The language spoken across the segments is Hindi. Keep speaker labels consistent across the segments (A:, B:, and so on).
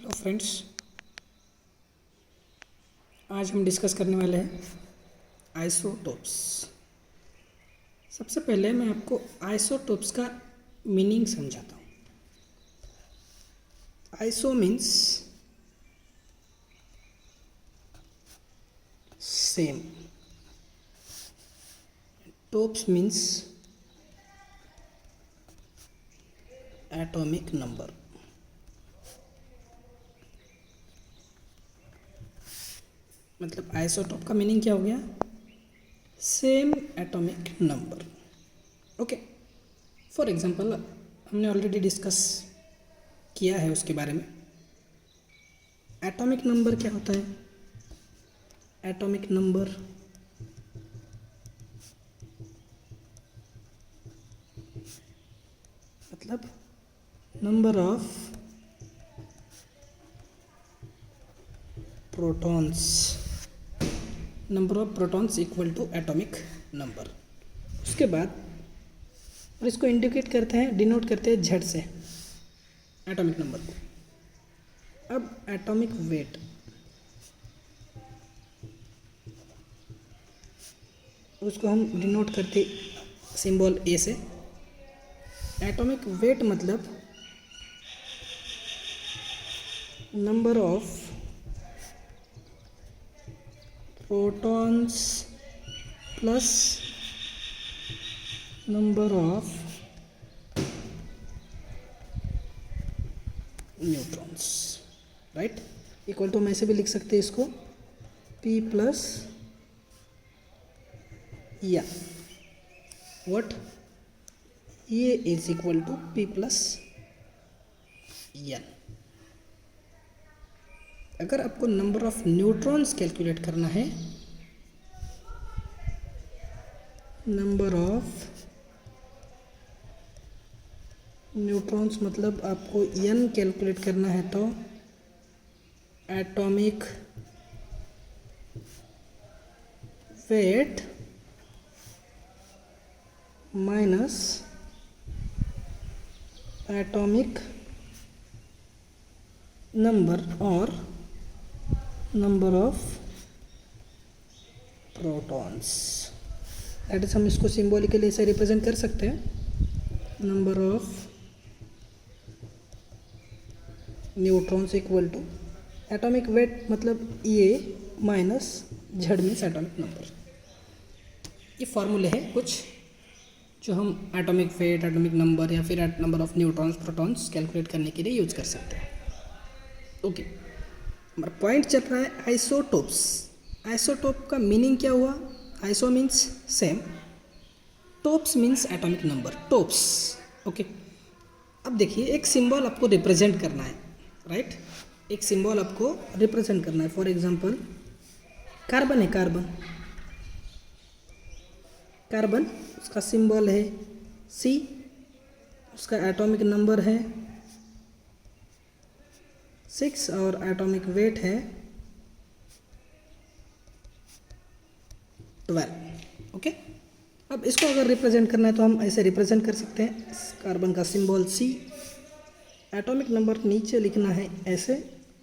A: हेलो फ्रेंड्स, आज हम डिस्कस करने वाले हैं आइसोटोप्स। सबसे पहले मैं आपको आइसोटोप्स का मीनिंग समझाता हूँ। Iso means same, topes means atomic number. मतलब आइसोटोप का मीनिंग क्या हो गया? Same atomic number. Okay, for example हमने ऑलरेडी डिस्कस किया है उसके बारे में। एटॉमिक नंबर क्या होता है? एटॉमिक नंबर मतलब number of protons, number of protons equal to atomic number. उसके बाद और इसको इंडिकेट करते हैं, डिनोट करते हैं Z से एटॉमिक नंबर को। अब एटॉमिक वेट, उसको हम डिनोट करते सिंबल A से। एटॉमिक वेट मतलब number of protons plus number of neutrons, right? Equal to हम ऐसे भी लिख सकते हैं इसको, P प्लस या व्हाट, ये is equal to P plus N. अगर आपको नंबर ऑफ न्यूट्रॉन्स कैलकुलेट करना है, नंबर ऑफ न्यूट्रॉन्स मतलब आपको n कैलकुलेट करना है, तो atomic weight minus atomic number और number of protons. That is, हम इसको सिंबॉलिकली ऐसे रिप्रेजेंट कर सकते हैं, number of neutrons equal to atomic weight मतलब ये minus Z means atomic number. ये फॉर्मूले हैं कुछ जो हम एटॉमिक वेट, एटॉमिक नंबर या फिर number of neutrons protons calculate करने के लिए यूज कर सकते हैं। ओके, हमारा पॉइंट चल रहा है आइसोटोप्स। आइसोटोप का मीनिंग क्या हुआ? Iso means same, topes means atomic number, topes. Okay, अब देखिए एक सिंबल आपको रिप्रेजेंट करना है, राइट? एक सिंबल आपको रिप्रेजेंट करना है। फॉर एग्जांपल कार्बन है, कार्बन उसका सिंबल है C, उसका एटॉमिक नंबर है 6 और एटॉमिक वेट है 12। ओके, अब इसको अगर रिप्रेजेंट करना है तो हम ऐसे रिप्रेजेंट कर सकते हैं। कार्बन का सिंबल C, एटॉमिक नंबर नीचे लिखना है ऐसे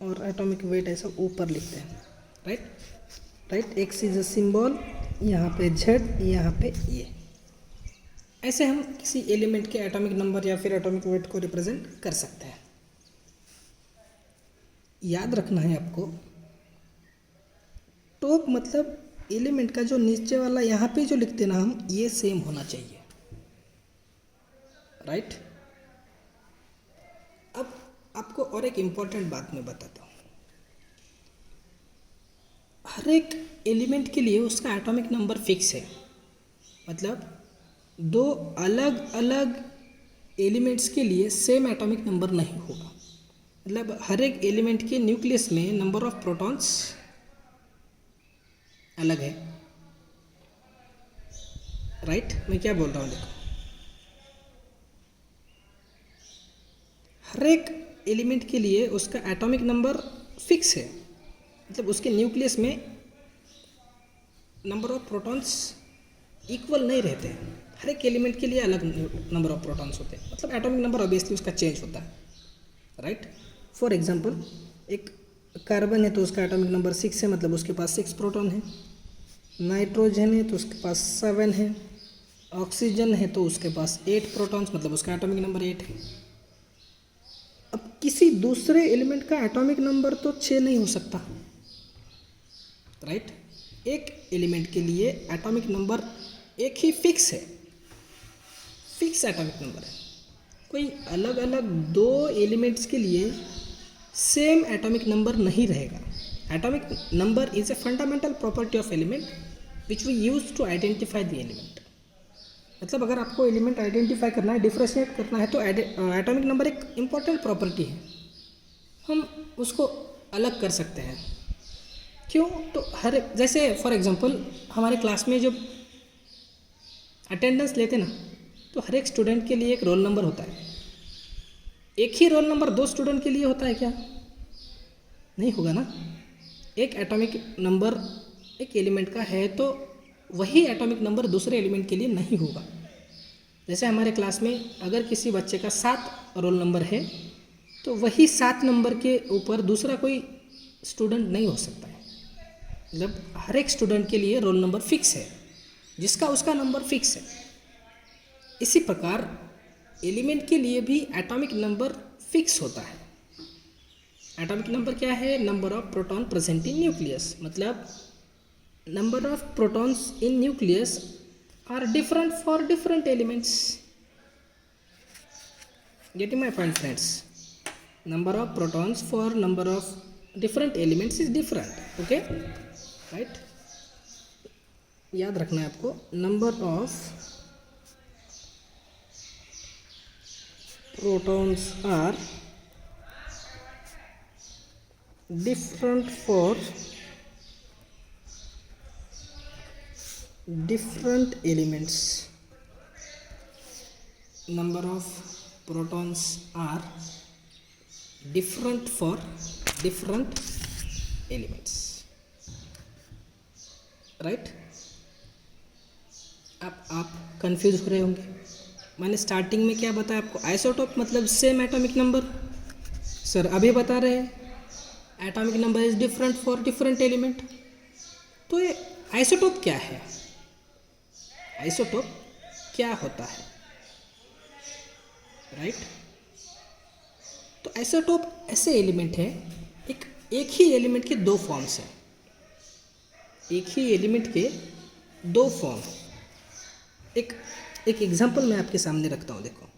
A: और एटॉमिक वेट ऐसा ऊपर लिखते हैं, right? X is a symbol, यहाँ पे Z, यहाँ पे ये। ऐसे हम किसी एलिमेंट के एटॉमिक नंबर या फिर एटॉमिक वेट को रिप्रेजेंट कर सकते हैं। याद रखना है आपको, टॉप मतलब एलिमेंट का जो नीचे वाला यहाँ पे जो लिखते हैं ना हम, ये सेम होना चाहिए, राइट? अब आपको और एक इम्पॉर्टेंट बात मैं बताता हूँ। हर एक एलिमेंट के लिए उसका एटॉमिक नंबर फिक्स है। मतलब दो अलग अलग एलिमेंट्स के लिए सेम एटॉमिक नंबर नहीं होगा। मतलब हर एक एलिमेंट के न्यूक्लियस में नंबर ऑफ प्रोटॉन्स अलग है, राइट? मैं क्या बोल रहा हूँ देखो, हर एक एलिमेंट के लिए उसका एटॉमिक नंबर फिक्स है। मतलब उसके न्यूक्लियस में नंबर ऑफ प्रोटॉन्स इक्वल नहीं रहते हैं। हर एक एलिमेंट के लिए अलग नंबर ऑफ प्रोटॉन्स होते हैं। मतलब एटॉमिक नंबर ऑब्वियसली उसका चेंज होता है, राइट? फॉर एग्जांपल एक कार्बन है तो उसका एटॉमिक नंबर 6 है, मतलब उसके पास 6 प्रोटॉन है। नाइट्रोजन है तो उसके पास 7 है। ऑक्सीजन है तो उसके पास 8 प्रोटॉन्स, मतलब उसका एटॉमिक नंबर 8 है। अब किसी दूसरे एलिमेंट का एटॉमिक नंबर तो 6 नहीं हो सकता, राइट। एक एलिमेंट के लिए एटॉमिक नंबर एक ही फिक्स है, फिक्स एटॉमिक नंबर है। कोई अलग अलग दो एलिमेंट्स के लिए सेम एटॉमिक नंबर नहीं रहेगा। Atomic number is a fundamental property of element which we use to identify the element. मतलब अगर आपको एलिमेंट आइडेंटिफाई करना है, डिफ्रेंशिएट करना है, तो एटॉमिक नंबर एक इम्पॉर्टेंट प्रॉपर्टी है, हम उसको अलग कर सकते हैं। क्यों? तो हर जैसे फॉर एग्जांपल हमारे क्लास में जब अटेंडेंस लेते ना, तो हर एक स्टूडेंट के लिए एक रोल नंबर होता है। एक ही रोल नंबर दो स्टूडेंट के लिए होता है क्या? नहीं होगा ना। एक एटॉमिक नंबर एक एलिमेंट का है तो वही एटॉमिक नंबर दूसरे एलिमेंट के लिए नहीं होगा। जैसे हमारे क्लास में अगर किसी बच्चे का 7 रोल नंबर है तो वही 7 नंबर के ऊपर दूसरा कोई स्टूडेंट नहीं हो सकता है। मतलब हर एक स्टूडेंट के लिए रोल नंबर फिक्स है, जिसका उसका नंबर फिक्स है। इसी प्रकार एलिमेंट के लिए भी एटॉमिक नंबर फिक्स होता है। एटॉमिक नंबर क्या है? Number of proton present in nucleus. मतलब number of protons in nucleus are different for different elements. Getting my point, friends? Number of protons for number of different elements is different. Okay, right? याद रखना है आपको, number of protons are different for different elements. Number of protons are different for different elements, right? अब आप कंफ्यूज हो रहे होंगे। मैंने स्टार्टिंग में क्या बताया आपको? आइसोटोप मतलब सेम एटॉमिक नंबर। सर अभी बता रहे हैं atomic number is different for different element. तो ये आइसोटोप क्या है? आइसोटोप क्या होता है, राइट? तो आइसोटोप ऐसे एलिमेंट है, एक ही एलिमेंट के दो फॉर्म्स हैं। एक ही एलिमेंट के दो फॉर्म। एक एग्जांपल मैं आपके सामने रखता हूँ। देखो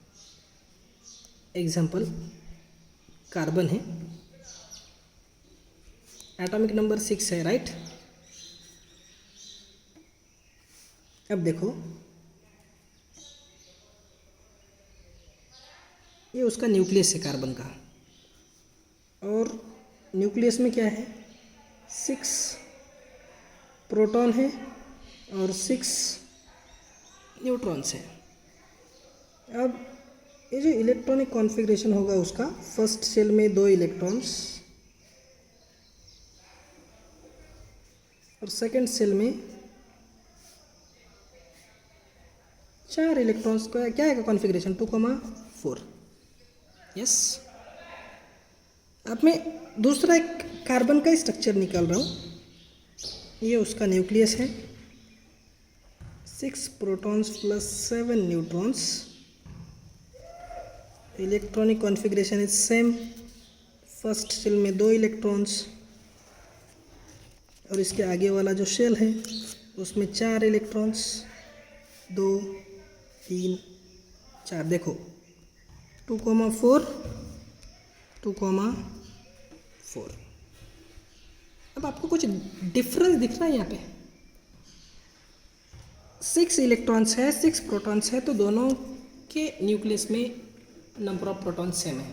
A: एग्जांपल, कार्बन है, एटॉमिक नंबर 6 है, राइट? अब देखो ये उसका न्यूक्लियस है कार्बन का, और न्यूक्लियस में क्या है? 6 प्रोटॉन है और 6 न्यूट्रॉन्स हैं। अब ये जो इलेक्ट्रॉनिक कॉन्फ़िगरेशन होगा उसका, फर्स्ट शेल में 2 इलेक्ट्रॉन्स और सेकंड शेल में 4 इलेक्ट्रॉन्स का क्या है कॉन्फ़िगरेशन? 2,4। यस। अब मैं दूसरा एक कार्बन का स्ट्रक्चर निकाल रहा हूँ। ये उसका न्यूक्लियस है, 6 protons plus 7 neutrons. Electronic configuration is same, first shell में 2 इलेक्ट्रॉन्स और इसके आगे वाला जो शेल है उसमें 4 इलेक्ट्रॉन्स, 2 3 4। देखो 2,4 2,4। अब आपको कुछ डिफरेंस दिख रहा है यहाँ पे? 6 इलेक्ट्रॉन्स है, 6 प्रोटॉन्स है, तो दोनों के न्यूक्लियस में नंबर ऑफ प्रोटॉन्स सेम है,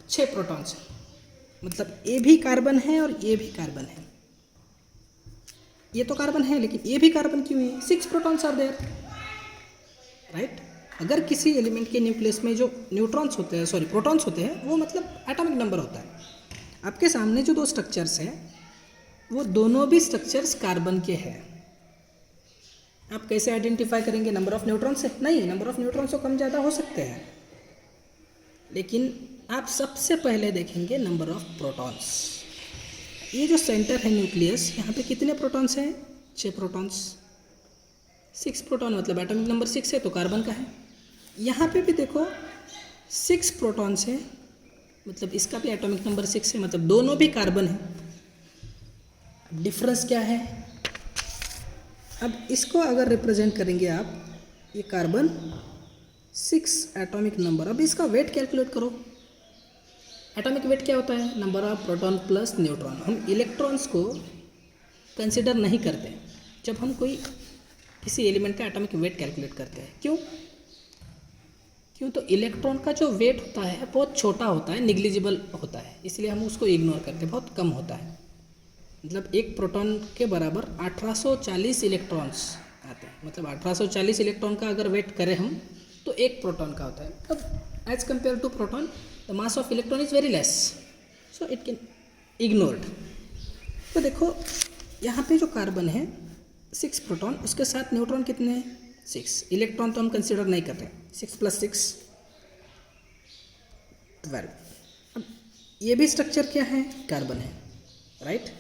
A: 6 प्रोटॉन्स है। मतलब ये भी कार्बन है और ये भी कार्बन है। ये तो कार्बन है लेकिन ये भी कार्बन क्यों है? 6 प्रोटॉन्स आर देयर, राइट? अगर किसी एलिमेंट के न्यूक्लियस में जो न्यूट्रॉन्स होते हैं, प्रोटॉन्स होते हैं, वो मतलब एटॉमिक नंबर होता है। आपके सामने जो 2 स्ट्रक्चर्स हैं वो दोनों भी स्ट्रक्चर्स कार्बन के हैं। आप कैसे आइडेंटिफाई करेंगे? नंबर ऑफ न्यूट्रॉन्स से? नहीं, नंबर ऑफ न्यूट्रॉन्स तो कम ज़्यादा हो सकते हैं, लेकिन आप सबसे पहले देखेंगे नंबर ऑफ प्रोटॉन्स। ये जो सेंटर है न्यूक्लियस, यहाँ पे कितने प्रोटॉन्स हैं? 6 प्रोटॉन्स। 6 प्रोटॉन मतलब एटॉमिक नंबर 6 है तो कार्बन का है। यहाँ पे भी देखो 6 प्रोटॉन्स है, मतलब इसका भी एटॉमिक नंबर 6 है, मतलब दोनों भी कार्बन है। डिफरेंस क्या है? अब इसको अगर रिप्रेजेंट करेंगे आप, ये कार्बन 6 एटॉमिक नंबर। अब इसका वेट कैलकुलेट करो। एटॉमिक वेट क्या होता है? Number of proton plus neutron. हम इलेक्ट्रॉन्स को कंसिडर नहीं करते जब हम कोई किसी एलिमेंट का एटॉमिक वेट कैलकुलेट करते हैं। क्यों? तो इलेक्ट्रॉन का जो वेट होता है बहुत छोटा होता है, निग्लिजिबल होता है, इसलिए हम उसको इग्नोर करते हैं, बहुत कम होता है। मतलब एक प्रोटॉन के बराबर 1840 इलेक्ट्रॉन्स आते हैं। मतलब 1840 इलेक्ट्रॉन का अगर वेट करें हम तो एक प्रोटॉन का होता है। अब as compare to proton the mass of electron is very less, so it can ignored. तो देखो यहाँ पे जो कार्बन है 6 प्रोटॉन, उसके साथ न्यूट्रॉन कितने हैं? 6। इलेक्ट्रॉन तो हम कंसिडर नहीं करते। 6 + 6 12। अब ये भी स्ट्रक्चर क्या है? कार्बन है, राइट।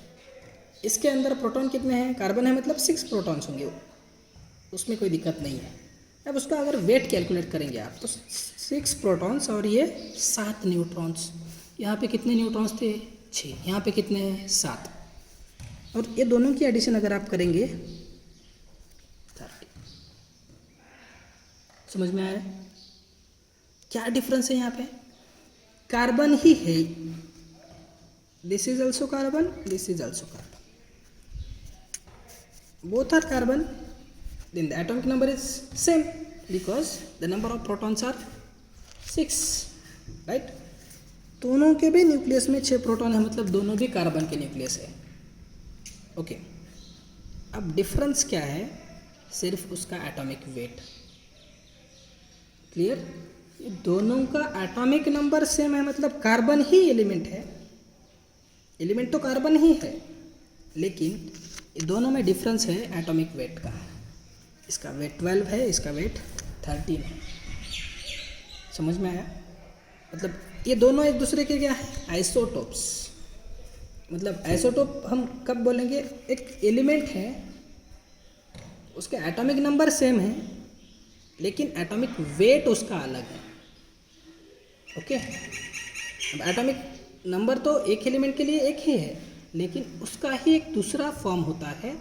A: इसके अंदर प्रोटॉन कितने हैं? कार्बन है मतलब 6 प्रोटॉन्स होंगे, उसमें कोई दिक्कत नहीं है। अब उसका अगर वेट कैलकुलेट करेंगे आप तो 6 प्रोटॉन्स और ये 7 न्यूट्रॉन्स। यहाँ पे कितने न्यूट्रॉन्स थे? 6। यहाँ पे कितने हैं? 7। और ये दोनों की एडिशन अगर आप करेंगे 30। समझ में आया क्या डिफरेंस है? यहाँ पे कार्बन ही है, this is also carbon, this is also carbon, both are carbon, then the atomic number is same because the number of protons are 6, right। दोनों के भी न्यूक्लियस में 6 प्रोटॉन है, मतलब दोनों भी कार्बन के न्यूक्लियस है। ओके, अब डिफरेंस क्या है? सिर्फ उसका एटॉमिक वेट। क्लियर? ये दोनों का एटॉमिक नंबर सेम है, मतलब कार्बन ही एलिमेंट है, एलिमेंट तो कार्बन ही है, लेकिन दोनों में डिफरेंस है एटॉमिक वेट का। इसका वेट 12 है, इसका वेट 13 है। समझ में आया? मतलब ये दोनों एक दूसरे के क्या है? आइसोटोप्स। मतलब आइसोटोप हम कब बोलेंगे? एक एलिमेंट है, उसके एटॉमिक नंबर सेम है, लेकिन एटॉमिक वेट उसका अलग है। ओके, अब एटॉमिक नंबर तो एक एलिमेंट के लिए एक ही है, लेकिन उसका ही एक दूसरा फॉर्म होता है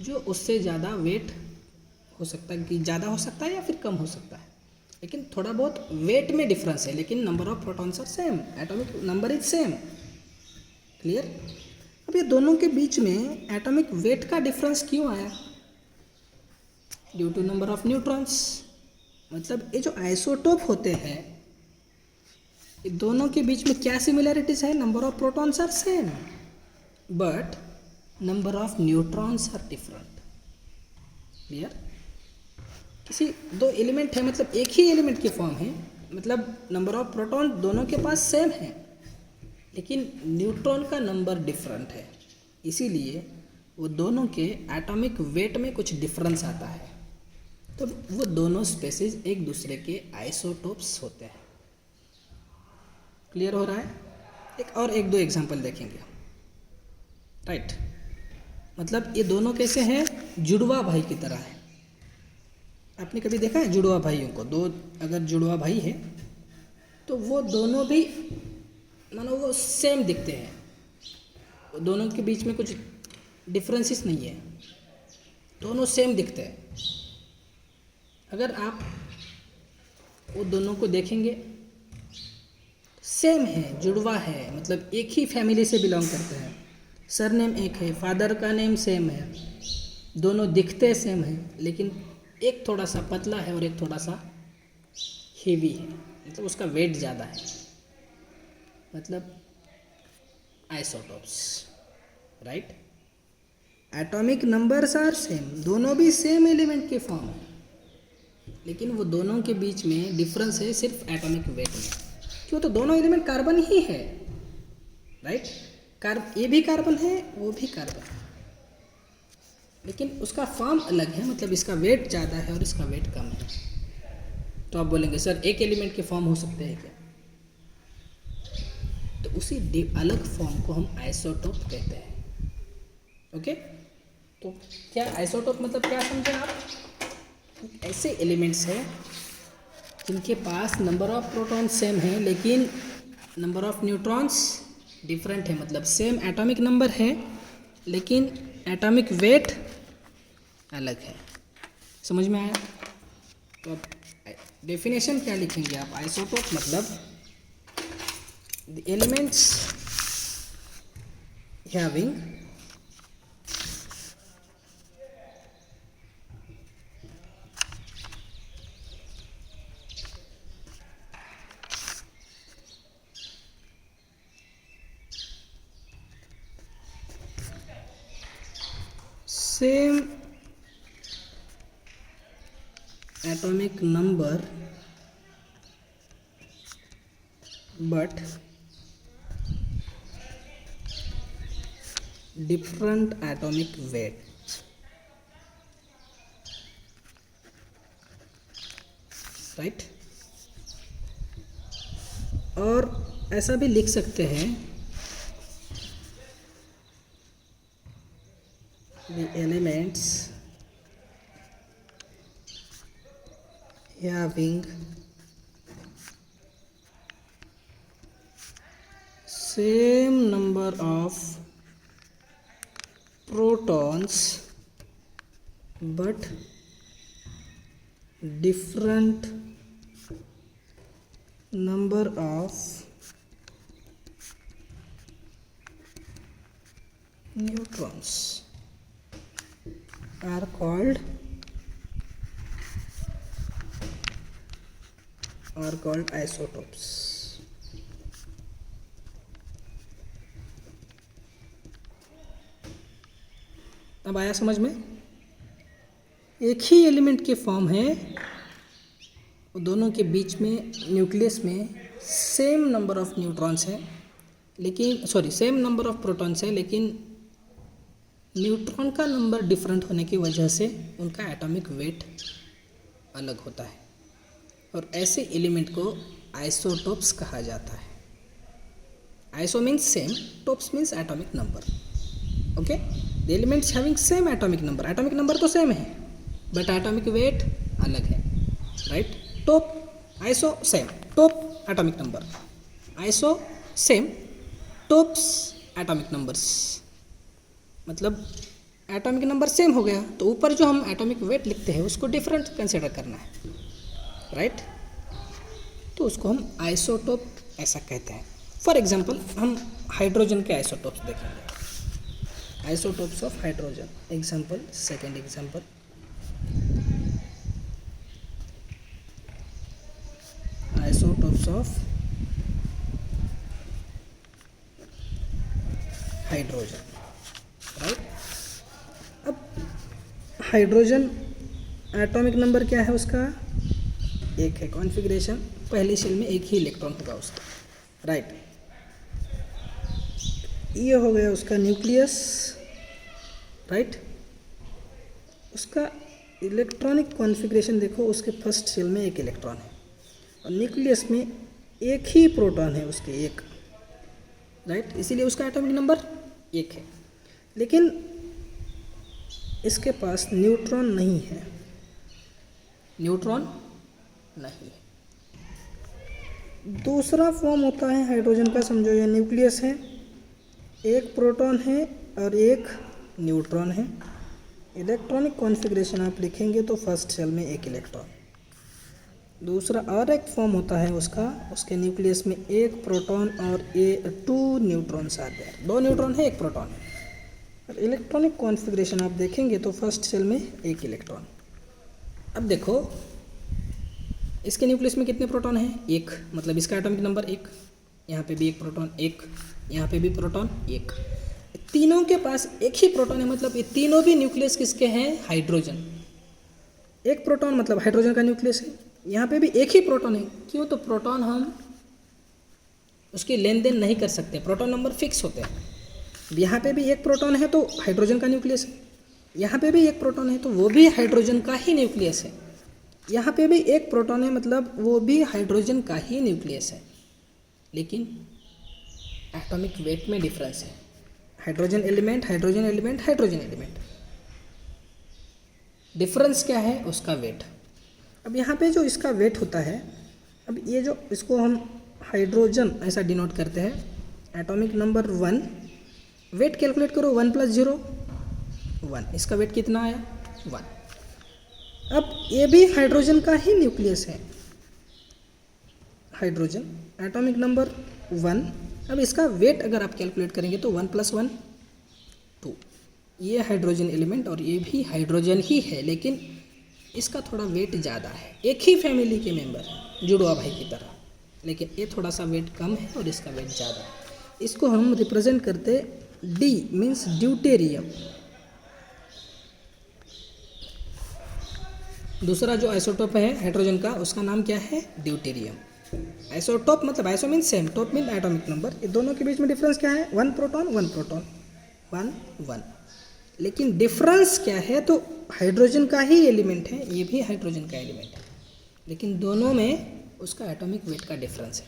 A: जो उससे ज़्यादा वेट हो सकता है, कि ज़्यादा हो सकता है या फिर कम हो सकता है, लेकिन थोड़ा बहुत वेट में डिफरेंस है, लेकिन number of protons are same, atomic number is same. Clear? अब ये दोनों के बीच में एटॉमिक वेट का डिफरेंस क्यों आया? Due to number of neutrons. मतलब ये जो आइसोटोप होते हैं, ये दोनों के बीच में क्या सिमिलरिटीज है? Number of protons are same but number of neutrons are different. Clear? किसी दो एलिमेंट है, मतलब एक ही एलिमेंट की फॉर्म है, मतलब नंबर ऑफ प्रोटॉन दोनों के पास सेम है, लेकिन न्यूट्रॉन का नंबर डिफरेंट है, इसीलिए वो दोनों के एटॉमिक वेट में कुछ डिफरेंस आता है, तो वो दोनों स्पेसीज एक दूसरे के आइसोटोप्स होते हैं। क्लियर हो रहा है? एक दो एग्जांपल देखेंगे, राइट। मतलब ये दोनों कैसे हैं? जुड़वा भाई की तरह है। आपने कभी देखा है जुड़वा भाइयों को? दो अगर जुड़वा भाई है तो वो दोनों भी मानो वो सेम दिखते हैं, वो दोनों के बीच में कुछ डिफरेंसेस नहीं है, दोनों सेम दिखते हैं। अगर आप वो दोनों को देखेंगे सेम है, जुड़वा है, मतलब एक ही फैमिली से बिलोंग करते हैं, सरनेम एक है, फादर का नेम सेम है, दोनों दिखते सेम है, लेकिन एक थोड़ा सा पतला है और एक थोड़ा सा हेवी है, मतलब उसका वेट ज़्यादा है, मतलब isotopes, right. Atomic numbers are same, दोनों भी सेम एलिमेंट के फॉर्म है, लेकिन वो दोनों के बीच में डिफरेंस है सिर्फ एटॉमिक वेट में। क्यों? तो दोनों एलिमेंट कार्बन ही है, राइट। ये भी कार्बन है, वो भी कार्बन है, लेकिन उसका फॉर्म अलग है, मतलब इसका वेट ज़्यादा है और इसका वेट कम है। तो आप बोलेंगे सर एक एलिमेंट के फॉर्म हो सकते हैं क्या? तो उसी अलग फॉर्म को हम आइसोटोप कहते हैं। ओके, तो क्या आइसोटोप मतलब क्या समझे आप? ऐसे एलिमेंट्स हैं जिनके पास नंबर ऑफ प्रोटॉन सेम है लेकिन नंबर ऑफ न्यूट्रॉन्स डिफरेंट है, मतलब सेम एटॉमिक नंबर है लेकिन एटॉमिक वेट अलग है। समझ में आया? तो अब डेफिनेशन क्या लिखेंगे आप? आइसोटोप मतलब the elements having same atomic number but different atomic weight, right? और ऐसा भी लिख सकते हैं the elements having same number of protons but different number of neutrons are called isotopes. अब आया समझ में? एक ही एलिमेंट के फॉर्म है, दोनों के बीच में न्यूक्लियस में सेम नंबर ऑफ न्यूट्रॉन्स है लेकिन सेम नंबर ऑफ प्रोटॉन्स है लेकिन न्यूट्रॉन का नंबर डिफरेंट होने की वजह से उनका एटॉमिक वेट अलग होता है और ऐसे एलिमेंट को आइसोटोप्स कहा जाता है। Iso means same, topes means atomic number. Okay, the elements having same atomic number, atomic number तो सेम है बट एटॉमिक वेट अलग है, राइट? टोप, आइसो सेम, टोप atomic number, iso same, topes atomic numbers, मतलब एटॉमिक नंबर सेम हो गया तो ऊपर जो हम एटॉमिक वेट लिखते हैं उसको डिफरेंट कंसिडर करना है, राइट? तो उसको हम आइसोटोप ऐसा कहते हैं। फॉर एग्जांपल हम हाइड्रोजन के आइसोटोप्स देखेंगे, isotopes of hydrogen. Example, second example, isotopes of hydrogen, right? अब हाइड्रोजन एटॉमिक नंबर क्या है उसका? एक है। कॉन्फ़िगरेशन, पहली शेल में एक ही इलेक्ट्रॉन होगा उसका, राइट? ये हो गया उसका न्यूक्लियस, राइट? उसका इलेक्ट्रॉनिक कॉन्फ़िगरेशन देखो, उसके फर्स्ट शेल में एक इलेक्ट्रॉन है और न्यूक्लियस में एक ही प्रोटॉन है उसके, एक, राइट? इसीलिए उसका एटॉमिक नंबर एक है लेकिन इसके पास न्यूट्रॉन नहीं है, न्यूट्रॉन नहीं है। दूसरा फॉर्म होता है हाइड्रोजन का, समझो ये न्यूक्लियस है, एक प्रोटॉन है और एक न्यूट्रॉन है। इलेक्ट्रॉनिक कॉन्फ़िगरेशन आप लिखेंगे तो फर्स्ट शेल में एक इलेक्ट्रॉन। दूसरा और एक फॉर्म होता है उसका, उसके न्यूक्लियस में एक प्रोटॉन और 2 न्यूट्रॉन्स आ गए, 2 न्यूट्रॉन है, एक प्रोटॉन है। और इलेक्ट्रॉनिक कॉन्फ़िगरेशन आप देखेंगे तो फर्स्ट शेल में एक इलेक्ट्रॉन। अब देखो इसके न्यूक्लियस में कितने प्रोटॉन हैं? एक, मतलब इसका एटॉमिक नंबर एक। यहाँ पे भी एक प्रोटॉन, एक, यहाँ पे भी प्रोटॉन, एक। तीनों के पास एक ही प्रोटॉन है, मतलब ये तीनों भी न्यूक्लियस किसके हैं? हाइड्रोजन। एक प्रोटॉन मतलब हाइड्रोजन का न्यूक्लियस है। यहाँ पे भी एक ही प्रोटॉन है, क्यों? तो प्रोटॉन हम उसकी लेन देन नहीं कर सकते, प्रोटॉन नंबर फिक्स होते हैं। यहाँ पे भी एक प्रोटॉन है तो हाइड्रोजन का न्यूक्लियस है, यहाँ पे भी एक प्रोटॉन है तो वो भी हाइड्रोजन का ही न्यूक्लियस है, यहाँ पे भी एक प्रोटॉन है मतलब वो भी हाइड्रोजन का ही न्यूक्लियस है। लेकिन एटॉमिक वेट में डिफरेंस है। Hydrogen element, hydrogen element, hydrogen element, difference क्या है? उसका वेट। अब यहाँ पे जो इसका वेट होता है, अब ये जो इसको हम हाइड्रोजन ऐसा डिनोट करते हैं, एटॉमिक नंबर 1, वेट कैलकुलेट करो 1 + 0 1, इसका वेट कितना आया? 1। अब ये भी हाइड्रोजन का ही न्यूक्लियस है, हाइड्रोजन एटॉमिक नंबर 1। अब इसका वेट अगर आप कैलकुलेट करेंगे तो 1 + 1 2, ये हाइड्रोजन एलिमेंट और ये भी हाइड्रोजन ही है, लेकिन इसका थोड़ा वेट ज़्यादा है। एक ही फैमिली के मेंबर हैं, जुड़वा भाई की तरह, लेकिन ये थोड़ा सा वेट कम है और इसका वेट ज़्यादा है। इसको हम रिप्रेजेंट करते डी मीन्स ड्यूटेरियम। दूसरा जो आइसोटोप है हाइड्रोजन का, उसका नाम क्या है? ड्यूटेरियम। आइसोटोप मतलब iso mean same, top mean atomic number. ये दोनों के बीच में डिफरेंस क्या है? 1 प्रोटॉन 1 प्रोटॉन 1 1। लेकिन डिफरेंस क्या है? तो हाइड्रोजन का ही एलिमेंट है, ये भी हाइड्रोजन का एलिमेंट है, लेकिन दोनों में उसका एटॉमिक वेट का डिफरेंस है।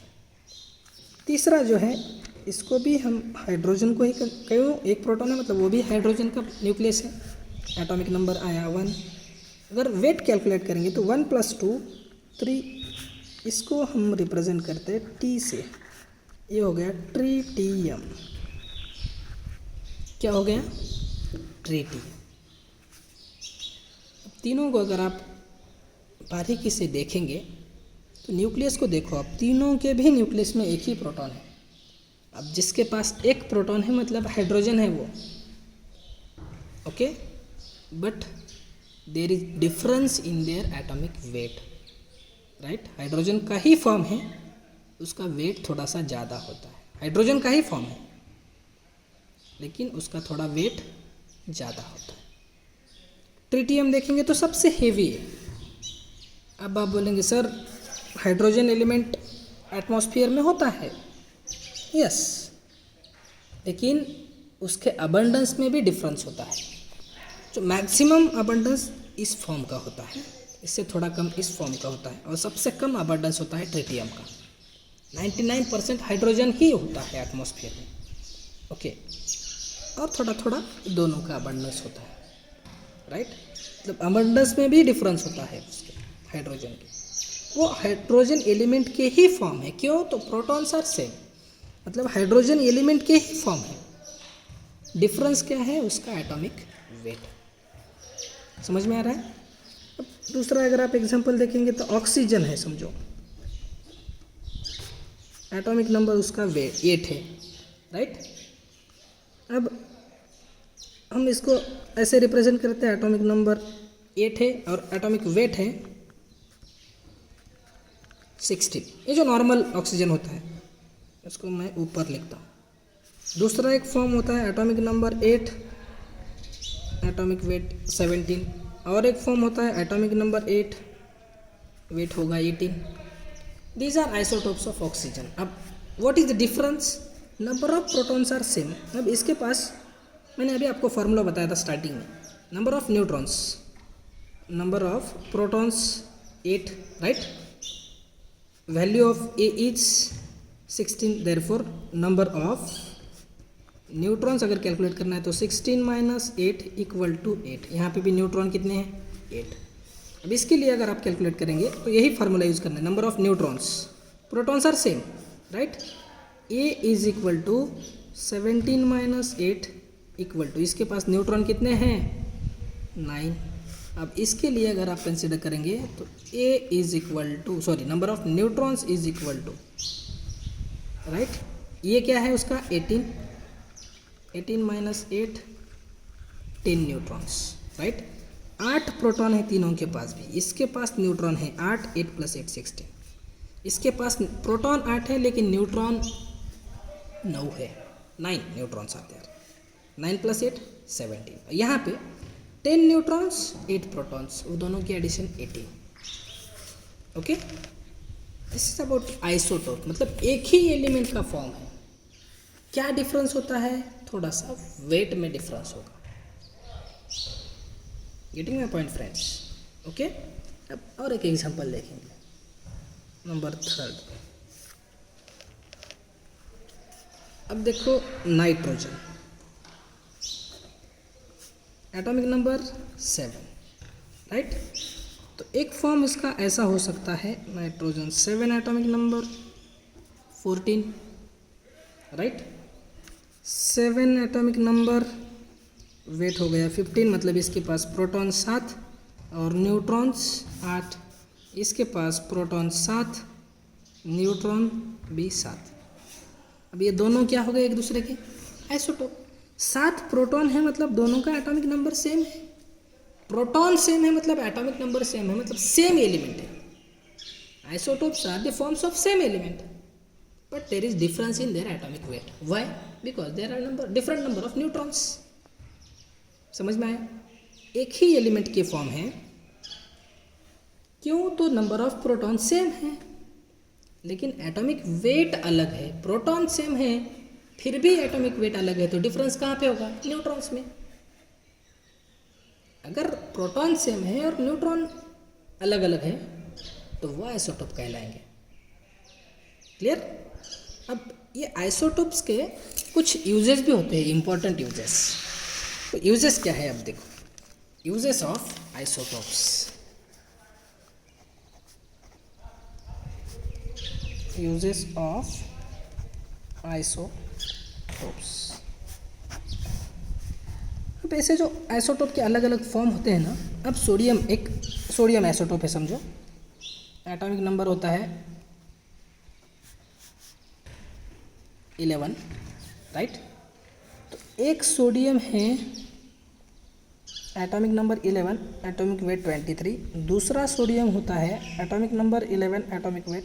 A: तीसरा जो है, इसको भी हम हाइड्रोजन को ही क्यों, एक प्रोटॉन है मतलब वो भी हाइड्रोजन का न्यूक्लियस है, एटॉमिक नंबर आया 1। अगर वेट कैलकुलेट करेंगे तो 1 + 2 3, इसको हम रिप्रेजेंट करते हैं टी से, ये हो गया ट्रीटियम। क्या हो गया? ट्रीटियम। तीनों को अगर आप बारीकी से देखेंगे तो न्यूक्लियस को देखो आप, तीनों के भी न्यूक्लियस में एक ही प्रोटॉन है। अब जिसके पास एक प्रोटॉन है मतलब हाइड्रोजन है वो, okay, but there is difference in their atomic weight, right. Hydrogen का ही फॉर्म है, उसका वेट थोड़ा सा ज़्यादा होता है। हाइड्रोजन का ही फॉर्म है लेकिन उसका थोड़ा वेट ज़्यादा होता है। ट्रिटियम देखेंगे तो सबसे हेवी है। अब आप बोलेंगे सर हाइड्रोजन एलिमेंट एटमॉस्फेयर में होता है, यस, लेकिन उसके अबंडेंस में भी डिफरेंस होता है। जो मैक्सिमम अबंडेंस इस फॉर्म का होता है, इससे थोड़ा कम इस फॉर्म का होता है, और सबसे कम अबंडेंस होता है ट्रिटियम का। 99% हाइड्रोजन ही होता है एटमॉस्फेयर में, ओके, और थोड़ा थोड़ा दोनों का अबंडेंस होता है, राइट। मतलब अबंडेंस में भी डिफरेंस होता है उसके हाइड्रोजन के। वो हाइड्रोजन एलिमेंट के ही फॉर्म है, क्यों? तो प्रोटॉन्स आर सेम, मतलब हाइड्रोजन एलिमेंट के ही फॉर्म है। डिफरेंस क्या है? उसका एटॉमिक वेट। समझ में आ रहा है? अब दूसरा अगर आप एग्जांपल देखेंगे तो ऑक्सीजन है, समझो, एटॉमिक नंबर उसका 8 है, राइट। अब हम इसको ऐसे रिप्रेजेंट करते हैं, एटॉमिक नंबर 8 है और एटॉमिक वेट है 16। ये जो नॉर्मल ऑक्सीजन होता है इसको मैं ऊपर लिखता हूँ। दूसरा एक फॉर्म होता है एटॉमिक नंबर 8, एटॉमिक वेट 17, और एक फॉर्म होता है एटॉमिक नंबर 8, वेट होगा 18। These are isotopes of oxygen. अब what is the difference? Number of protons are same. अब इसके पास मैंने अभी आपको फार्मूला बताया था स्टार्टिंग में, number of neutrons, number of protons 8, right. Value of A is 16, therefore number of neutrons अगर कैलकुलेट करना है तो 16 - 8 = 8। यहाँ पे भी न्यूट्रॉन कितने हैं? 8। अब इसके लिए अगर आप कैलकुलेट करेंगे तो यही फार्मूला यूज़ करना है, number of neutrons, protons are same, right. A is equal to 17 - 8 equal to, इसके पास न्यूट्रॉन कितने हैं? 9। अब इसके लिए अगर आप कंसिडर करेंगे तो A is equal to, sorry, number of neutrons is equal to, right, ये क्या है उसका 18 - 8 10 न्यूट्रॉन्स, राइट। 8 प्रोटॉन है तीनों के पास भी, इसके पास न्यूट्रॉन है 8, 8 + 8 16। इसके पास प्रोटॉन 8 है लेकिन न्यूट्रॉन 9 है, 9 न्यूट्रॉन्स आते हैं, 9 + 8 17। यहाँ पे 10 न्यूट्रॉन्स 8 प्रोटॉन्स, वो दोनों की addition 18, okay. This is about isotope, मतलब एक ही एलिमेंट का फॉर्म है, क्या डिफरेंस होता है? थोड़ा सा वेट में डिफरेंस होगा। Getting my point friends, okay. अब और एक एग्जांपल देखेंगे, नंबर 3। अब देखो नाइट्रोजन, एटॉमिक नंबर 7, राइट। तो एक फॉर्म इसका ऐसा हो सकता है, nitrogen 7 atomic number 14, right. 7 atomic number, weight हो गया 15, मतलब इसके पास प्रोटॉन 7 और न्यूट्रॉन्स 8, इसके पास प्रोटॉन 7 न्यूट्रॉन भी 7। अब ये दोनों क्या हो गए एक दूसरे के आइसोटोप। 7 प्रोटॉन है मतलब दोनों का एटॉमिक नंबर सेम है, प्रोटॉन सेम है मतलब एटॉमिक नंबर सेम है, मतलब सेम एलिमेंट है। Isotopes are the forms of same element, but there is difference in their atomic weight. Why? Because there are different number of neutrons. समझ में आया? एक ही एलिमेंट के फॉर्म है, क्यों? तो नंबर ऑफ प्रोटॉन सेम है, लेकिन एटॉमिक वेट अलग है। प्रोटॉन सेम है फिर भी एटॉमिक वेट अलग है, तो डिफरेंस कहाँ पे होगा? न्यूट्रॉन्स में। अगर प्रोटॉन सेम है और न्यूट्रॉन अलग अलग है तो वो आइसोटोप कहलाएंगे। क्लियर? अब ये आइसोटोप्स के कुछ यूजेस भी होते हैं, इंपॉर्टेंट यूजेस। तो यूजेस क्या है? अब देखो, uses of isotopes. Uses of isotopes. अब ऐसे जो आइसोटोप के अलग अलग फॉर्म होते हैं ना, अब सोडियम, एक सोडियम आइसोटोप है समझो, एटॉमिक नंबर होता है 11, राइट। तो एक सोडियम है एटॉमिक नंबर 11, एटॉमिक वेट 23। दूसरा सोडियम होता है एटॉमिक नंबर 11, एटॉमिक वेट